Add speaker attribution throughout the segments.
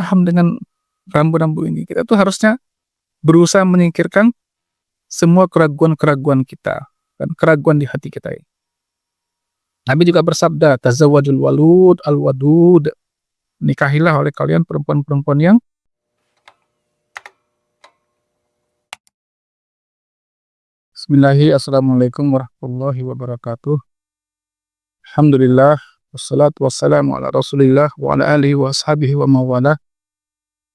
Speaker 1: paham dengan rambu-rambu ini. Kita tuh harusnya berusaha menyingkirkan semua keraguan-keraguan kita dan keraguan di hati kita ini. Nabi juga bersabda, "Tazawwajul walud al-wadud." Nikahilah oleh kalian perempuan-perempuan yang Bismillahirrahmanirrahim. Assalamualaikum warahmatullahi wabarakatuh. Alhamdulillah, wassalatu wassalamu ala Rasulillah wa ala alihi wa ashabihi wa mawalah.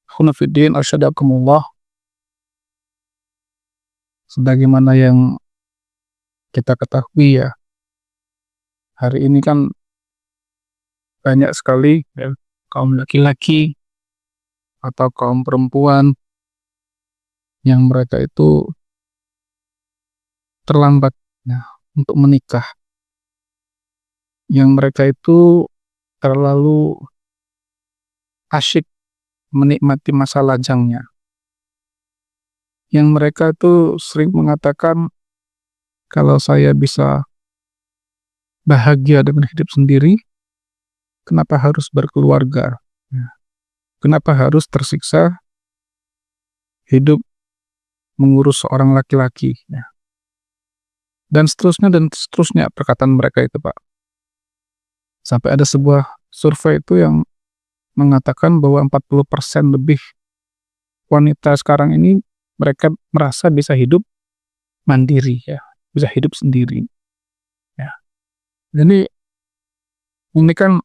Speaker 1: Khuna fiddin, arsyadakumullah. Sebagaimana yang kita ketahui ya, hari ini kan banyak sekali ya, kaum laki-laki atau kaum perempuan yang mereka itu terlambat ya, untuk menikah. Yang mereka itu terlalu asyik menikmati masa lajangnya. Yang mereka itu sering mengatakan, kalau saya bisa bahagia dengan hidup sendiri, kenapa harus berkeluarga? Ya. Kenapa harus tersiksa hidup mengurus seorang laki-laki? Ya. Dan seterusnya perkataan mereka itu, Pak. Sampai ada sebuah survei itu yang mengatakan bahwa 40% lebih wanita sekarang ini mereka merasa bisa hidup mandiri ya, bisa hidup sendiri. Ya. Jadi ini kan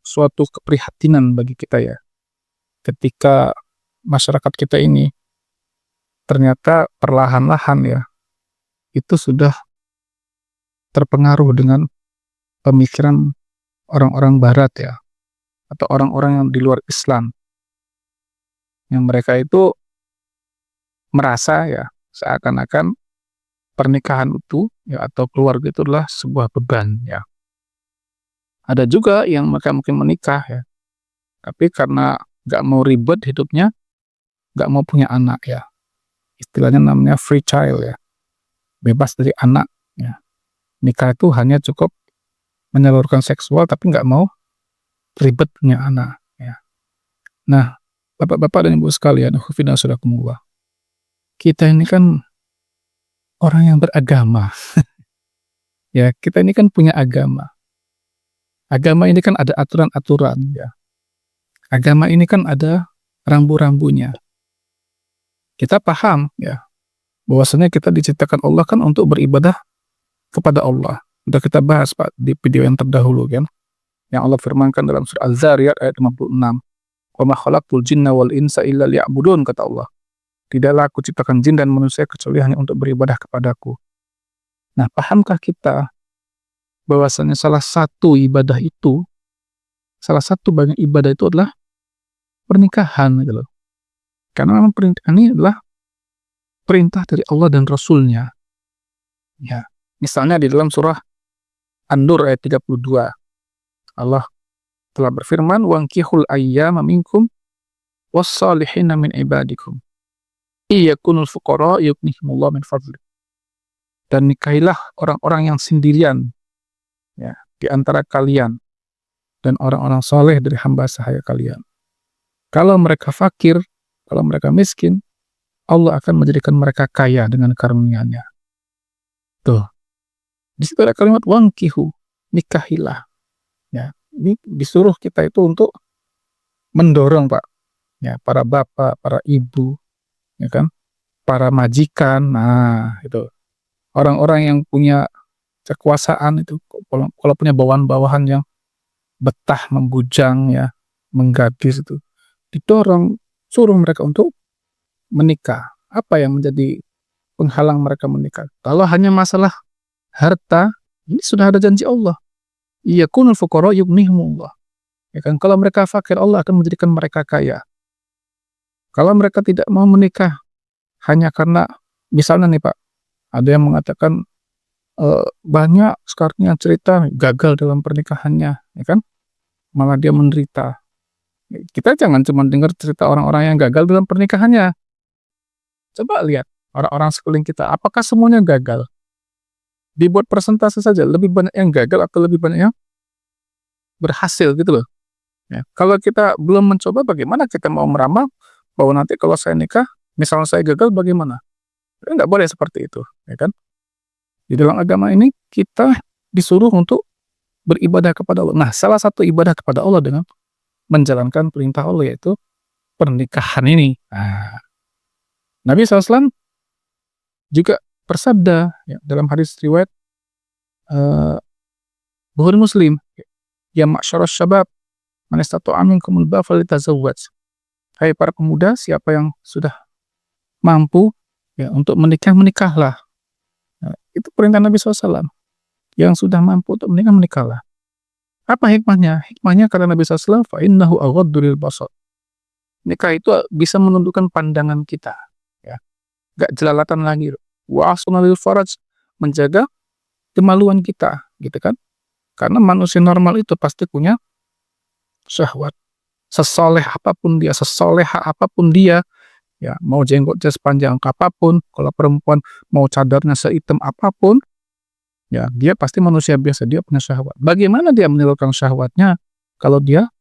Speaker 1: suatu keprihatinan bagi kita ya, ketika masyarakat kita ini ternyata perlahan-lahan ya, itu sudah terpengaruh dengan pemikiran orang-orang barat ya, atau orang-orang yang di luar Islam, yang mereka itu merasa ya seakan-akan pernikahan itu ya, atau keluarga itu adalah sebuah beban ya. Ada juga yang mereka mungkin menikah ya, tapi karena gak mau ribet hidupnya, gak mau punya anak ya, istilahnya namanya free child ya, bebas dari anak ya. Nikah itu hanya cukup menyalurkan seksual tapi gak mau ribet punya anak ya. Nah, bapak-bapak dan ibu sekalian, khufina surakumullah, kita ini kan orang yang beragama ya, kita ini kan punya agama. Agama ini kan ada aturan-aturan ya. Agama ini kan ada rambu-rambunya. Kita paham ya, bahwasanya kita diciptakan Allah kan untuk beribadah kepada Allah. Sudah kita bahas Pak di video yang terdahulu kan, yang Allah firmankan dalam surah Az-Zariyat ayat 56. "Wa ma khalaqtul jinna wal insa illa liya'budun," kata Allah. Tidaklah aku ciptakan jin dan manusia kecuali hanya untuk beribadah kepadaku. Nah, pahamkah kita bahwasanya salah satu bagian ibadah itu adalah pernikahan gitu loh. Karena memang pernikahan ini adalah perintah dari Allah dan Rasulnya. Ya, misalnya di dalam surah An-Nur ayat 32, Allah telah berfirman, "Wankihul ayyama minkum was-salihina min ibadikum iyakunul fuqara yughnihimullahu min fadli." Dan nikahilah orang-orang yang sendirian ya, di antara kalian dan orang-orang soleh dari hamba sahaya kalian. Kalau mereka fakir, kalau mereka miskin, Allah akan menjadikan mereka kaya dengan karunia-Nya. Tuh. Di situ ada kalimat wangkihu, nikahilah. Ya, ini disuruh kita itu untuk mendorong, Pak. Ya, para bapak, para ibu, ya kan? Para majikan. Nah, itu. Orang-orang yang punya kekuasaan itu, kalau punya bawahan-bawahan yang betah membujang ya, menggadis itu, didorong, suruh mereka untuk menikah. Apa yang menjadi penghalang mereka menikah? Kalau hanya masalah harta, ini sudah ada janji Allah. Iyakunul fuqara yughnihimullah. Ya kan, kalau mereka fakir, Allah akan menjadikan mereka kaya. Kalau mereka tidak mau menikah hanya karena, misalnya nih Pak, ada yang mengatakan banyak sekarang yang cerita gagal dalam pernikahannya, ya kan? Malah dia menderita. Kita jangan cuma dengar cerita orang-orang yang gagal dalam pernikahannya. Coba lihat orang-orang sekeliling kita, apakah semuanya gagal? Dibuat persentase saja, lebih banyak yang gagal atau lebih banyak yang berhasil gitu loh. Ya. Kalau kita belum mencoba, bagaimana kita mau meramal bahwa nanti kalau saya nikah, misalnya saya gagal bagaimana? Nggak boleh seperti itu, ya kan? Di dalam agama ini kita disuruh untuk beribadah kepada Allah. Nah, salah satu ibadah kepada Allah dengan menjalankan perintah Allah, yaitu pernikahan ini. Nah, Nabi SAW juga bersabda ya, dalam hadis riwayat Bukhari Muslim, ya ma'syaras syabab man istata'a minkumul ba'a falyatazawwaj. Hai para pemuda, siapa yang sudah mampu ya untuk menikah, menikahlah. Nah, itu perintah Nabi SAW. Yang sudah mampu untuk menikah, menikahlah. Apa hikmahnya? Hikmahnya kata Nabi SAW, fa innahu aghaddu lil basar. Nikah itu bisa menundukkan pandangan kita, ya. Gak jelalatan lagi. Wa ahsana lil faraj, menjaga kemaluan kita, gitu kan? Karena manusia normal itu pasti punya syahwat. Sesoleh apapun dia, sesoleha apapun dia, ya mau jenggotnya sepanjang apapun, kalau perempuan mau cadarnya sehitam apapun, ya dia pasti manusia biasa, dia punya syahwat. Bagaimana dia menyalurkan syahwatnya kalau dia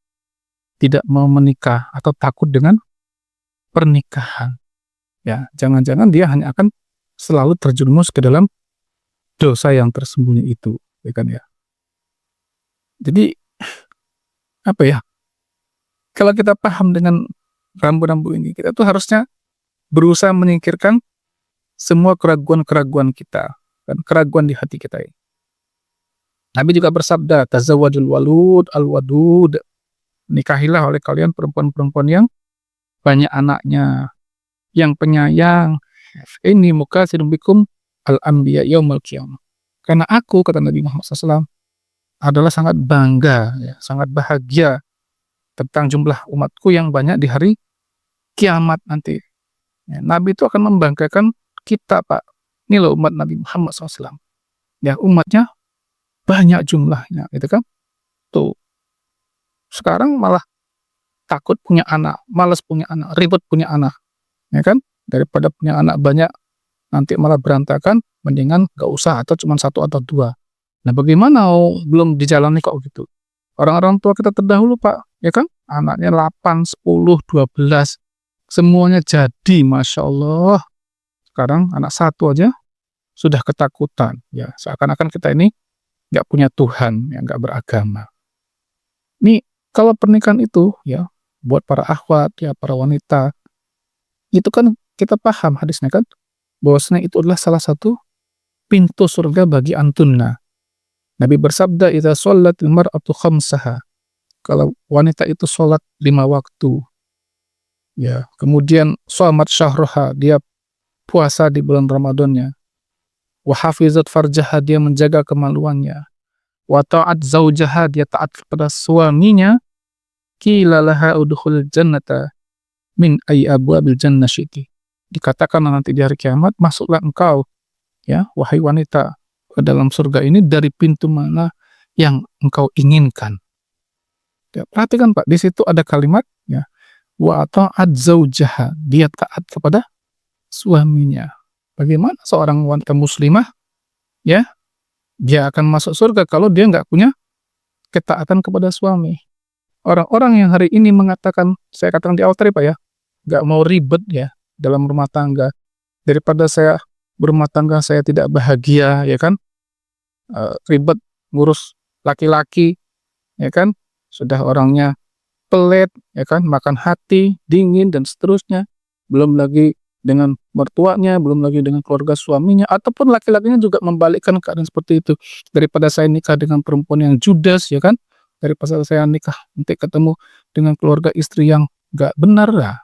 Speaker 1: tidak mau menikah atau takut dengan pernikahan? Ya, jangan-jangan dia hanya akan selalu terjerumus ke dalam dosa yang tersembunyi itu, ya kan ya. Jadi apa ya? Kalau kita paham dengan rambu-rambu ini, kita tuh harusnya berusaha menyingkirkan semua keraguan-keraguan kita dan keraguan di hati kita ini. Nabi juga bersabda, tazawwajul walud al-wadud. Nikahilah oleh kalian perempuan-perempuan yang banyak anaknya, yang penyayang. Ini mukatsirun bikum al-anbiya yaumil qiyamah. Karena aku, kata Nabi Muhammad SAW, adalah sangat bangga, ya, sangat bahagia tentang jumlah umatku yang banyak di hari kiamat nanti. Ya, Nabi itu akan membanggakan kita, Pak. Ini loh umat Nabi Muhammad SAW. Ya, umatnya banyak jumlahnya, gitu kan? Tuh. Sekarang malah takut punya anak, malas punya anak, ribet punya anak, ya kan? Daripada punya anak banyak, nanti malah berantakan, mendingan gak usah atau cuma satu atau dua. Nah, bagaimana belum dijalani kok gitu? Orang-orang tua kita terdahulu, Pak, ya kan? Anaknya 8, 10, 12, semuanya jadi, Masya Allah. Sekarang anak satu aja sudah ketakutan, ya seakan-akan kita ini nggak punya Tuhan, yang nggak beragama. Nih, kalau pernikahan itu, ya buat para akhwat, ya para wanita, itu kan kita paham hadisnya kan, bahwasanya itu adalah salah satu pintu surga bagi antunna. Nabi bersabda, idza shallatil mar'atu khamsaha. Kalau wanita itu sholat 5 waktu, ya kemudian shamat syahraha, dia puasa di bulan Ramadannya, wa hafizat farjaha, dia menjaga kemaluannya, wa ta'at zaujaha, dia taat kepada suaminya, qila laha udkhul jannata min ayyi abwabil jannah syi'ti. Dikatakan nanti di hari kiamat, masuklah engkau, ya wahai wanita, ke dalam surga ini dari pintu mana yang engkau inginkan. Ya, perhatikan Pak, di situ ada kalimat, ya, wa ta'at zaujaha, dia taat kepada suaminya. Bagaimana seorang wanita muslimah, ya, dia akan masuk surga kalau dia nggak punya ketaatan kepada suami. Orang-orang yang hari ini mengatakan, saya katakan di awal tadi Pak ya, nggak mau ribet ya dalam rumah tangga, daripada saya berumah tangga saya tidak bahagia, ya kan, ribet ngurus laki-laki, ya kan, sudah orangnya pelit, ya kan, makan hati, dingin dan seterusnya, belum lagi dengan mertuanya, belum lagi dengan keluarga suaminya, ataupun laki-lakinya juga membalikkan keadaan seperti itu. Daripada saya nikah dengan perempuan yang judes, ya kan, daripada saya nikah nanti ketemu dengan keluarga istri yang gak benar lah.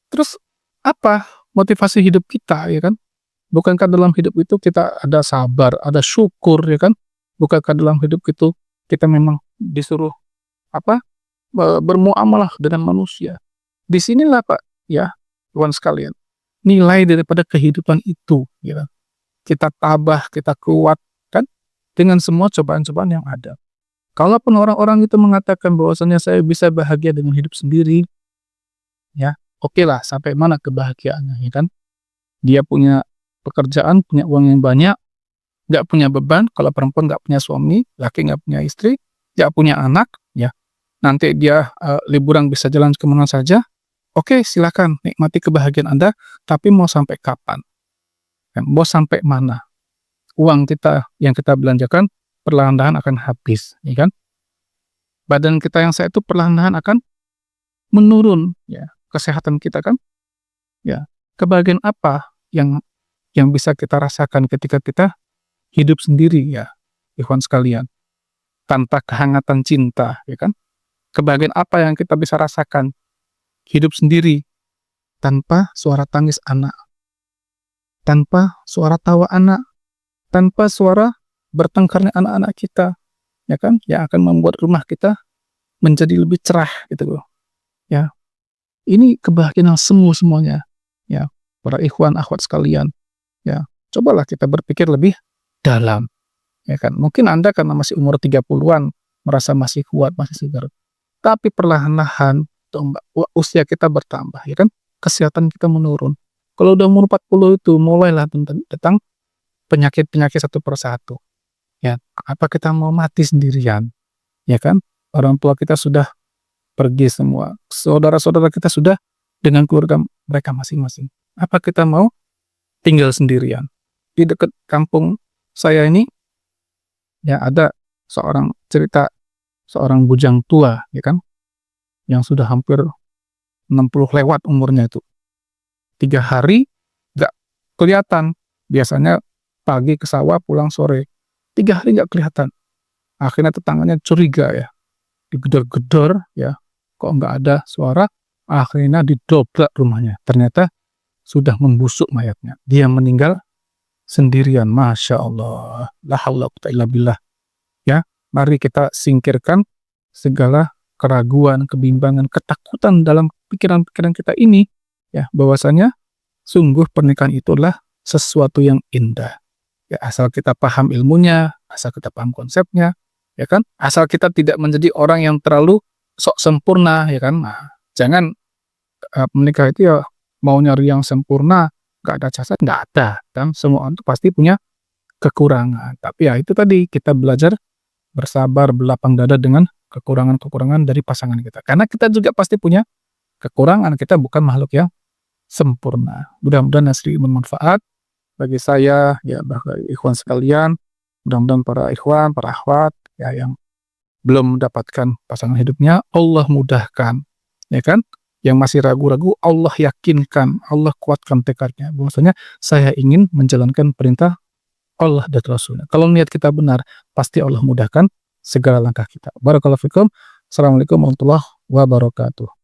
Speaker 1: Terus apa motivasi hidup kita, ya kan? Bukankah dalam hidup itu kita ada sabar, ada syukur, ya kan? Bukankah dalam hidup itu kita memang disuruh apa? Bermuamalah dengan manusia. Disinilah Pak, ya, kawan sekalian, nilai daripada kehidupan itu, gitu. Kita tabah, kita kuat, kan, dengan semua cobaan-cobaan yang ada. Kalaupun orang-orang itu mengatakan bahwasanya saya bisa bahagia dengan hidup sendiri, ya, oke lah, sampai mana kebahagiaannya, ya kan? Dia punya pekerjaan, punya uang yang banyak, nggak punya beban. Kalau perempuan nggak punya suami, laki nggak punya istri, nggak punya anak, ya, nanti dia, liburan bisa jalan ke mana saja, oke silakan nikmati kebahagiaan Anda, tapi mau sampai kapan? Kan, mau sampai mana? Uang kita yang kita belanjakan perlahan-lahan akan habis, ya kan? Badan kita yang sehat itu perlahan-lahan akan menurun, ya, kesehatan kita kan, ya. Kebahagiaan apa yang bisa kita rasakan ketika kita hidup sendiri ya, ikhwan sekalian, tanpa kehangatan cinta, ya kan? Kebahagiaan apa yang kita bisa rasakan hidup sendiri tanpa suara tangis anak, tanpa suara tawa anak, tanpa suara bertengkarnya anak-anak kita, ya kan? Yang akan membuat rumah kita menjadi lebih cerah gitu loh, ya. Ini kebahagiaan yang semu semuanya, ya. Para ikhwan akhwat sekalian, ya. Cobalah kita berpikir lebih dalam, ya kan. Mungkin Anda karena masih umur 30-an merasa masih kuat, masih segar. Tapi perlahan-lahan usia kita bertambah, ya kan? Kesehatan kita menurun. Kalau udah umur 40 itu mulailah datang penyakit-penyakit satu persatu. Ya, apa kita mau mati sendirian? Ya kan? Orang tua kita sudah pergi semua. Saudara-saudara kita sudah dengan keluarga mereka masing-masing. Apa kita mau tinggal sendirian? Di dekat kampung saya ini ya ada cerita seorang bujang tua, ya kan? Yang sudah hampir 60 lewat umurnya itu. 3 hari nggak kelihatan. Biasanya pagi ke sawah, pulang sore. 3 hari nggak kelihatan. Akhirnya tetangganya curiga ya. Digedor-gedor ya. Kok nggak ada suara? Akhirnya didobrak rumahnya. Ternyata sudah membusuk mayatnya. Dia meninggal sendirian. Masya Allah. La haula wa quwwata illa billah. Ya, mari kita singkirkan segala keraguan, kebimbangan, ketakutan dalam pikiran-pikiran kita ini, ya, bahwasanya sungguh pernikahan itu adalah sesuatu yang indah. Ya, asal kita paham ilmunya, asal kita paham konsepnya, ya kan? Asal kita tidak menjadi orang yang terlalu sok sempurna, ya kan? Nah, jangan menikah itu ya mau nyari yang sempurna, nggak ada cacat, nggak ada, kan? Semua orang itu pasti punya kekurangan. Tapi ya itu tadi kita belajar bersabar, berlapang dada dengan kekurangan-kekurangan dari pasangan kita. Karena kita juga pasti punya kekurangan, kita bukan makhluk yang sempurna. Mudah-mudahan hasil bermanfaat bagi saya, ya bagi ikhwan sekalian. Mudah-mudahan para ikhwan, para akhwat, ya yang belum mendapatkan pasangan hidupnya, Allah mudahkan, ya kan? Yang masih ragu-ragu, Allah yakinkan, Allah kuatkan tekadnya. Bahwasanya saya ingin menjalankan perintah Allah dan Rasulnya. Kalau niat kita benar, pasti Allah mudahkan segala langkah kita. Barakallahu fikum. Assalamualaikum warahmatullahi wabarakatuh.